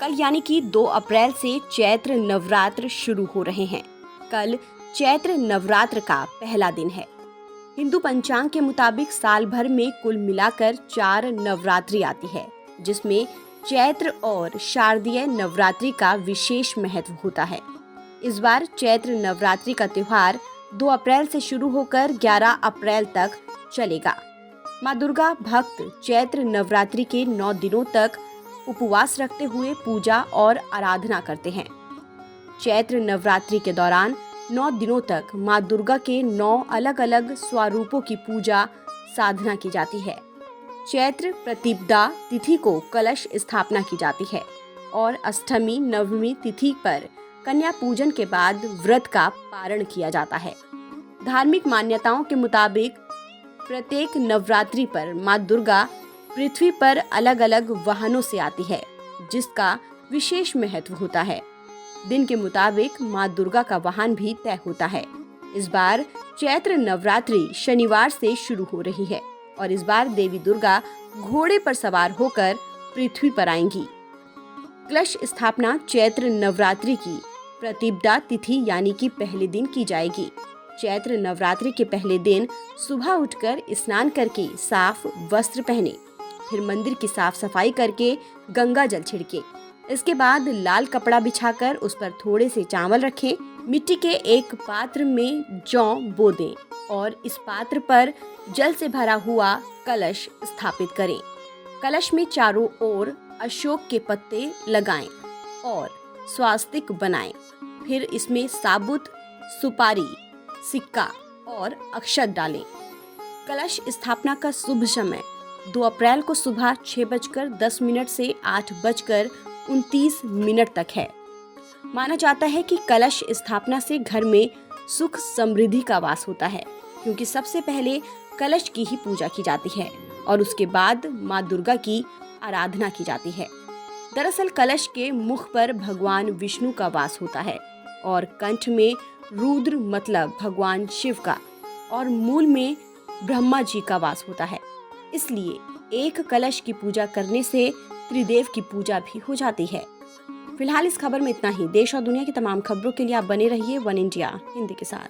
कल यानी कि 2 अप्रैल से चैत्र नवरात्र शुरू हो रहे हैं। कल चैत्र नवरात्र का पहला दिन है। हिंदू पंचांग के मुताबिक साल भर में कुल मिलाकर 4 नवरात्रि आती है, जिसमें चैत्र और शारदीय नवरात्रि का विशेष महत्व होता है। इस बार चैत्र नवरात्रि का त्योहार 2 अप्रैल से शुरू होकर 11 अप्रैल तक चलेगा। माँ दुर्गा भक्त चैत्र नवरात्रि के 9 दिनों तक उपवास रखते हुए पूजा और आराधना करते हैं। चैत्र नवरात्रि के दौरान 9 दिनों तक माँ दुर्गा के 9 अलग अलग स्वरूपों की पूजा साधना की जाती है। चैत्र प्रतिपदा तिथि को कलश स्थापना की जाती है और अष्टमी नवमी तिथि पर कन्या पूजन के बाद व्रत का पारण किया जाता है। धार्मिक मान्यताओं के मुताबिक प्रत्येक नवरात्रि पर माँ दुर्गा पृथ्वी पर अलग अलग वाहनों से आती है, जिसका विशेष महत्व होता है। दिन के मुताबिक माँ दुर्गा का वाहन भी तय होता है। इस बार चैत्र नवरात्रि शनिवार से शुरू हो रही है और इस बार देवी दुर्गा घोड़े पर सवार होकर पृथ्वी पर आएंगी। कलश स्थापना चैत्र नवरात्रि की प्रतिपदा तिथि यानी कि पहले दिन की जाएगी। चैत्र नवरात्रि के पहले दिन सुबह उठकर स्नान करके साफ वस्त्र पहने, फिर मंदिर की साफ सफाई करके गंगा जल छिड़के। इसके बाद लाल कपड़ा बिछाकर उस पर थोड़े से चावल रखें, मिट्टी के एक पात्र में जौ बो दें और इस पात्र पर जल से भरा हुआ कलश स्थापित करें। कलश में चारों ओर अशोक के पत्ते लगाएं और स्वास्तिक बनाएं। फिर इसमें साबुत सुपारी, सिक्का और अक्षत डालें। कलश स्थापना का शुभ समय 2 अप्रैल को सुबह 6:10 से 8:29 तक है। माना जाता है कि कलश स्थापना से घर में सुख समृद्धि का वास होता है, क्योंकि सबसे पहले कलश की ही पूजा की जाती है और उसके बाद माँ दुर्गा की आराधना की जाती है। दरअसल कलश के मुख पर भगवान विष्णु का वास होता है और कंठ में रुद्र मतलब भगवान शिव का और मूल में ब्रह्मा जी का वास होता है। इसलिए एक कलश की पूजा करने से त्रिदेव की पूजा भी हो जाती है। फिलहाल इस खबर में इतना ही। देश और दुनिया की तमाम खबरों के लिए आप बने रहिए वन इंडिया हिंदी के साथ।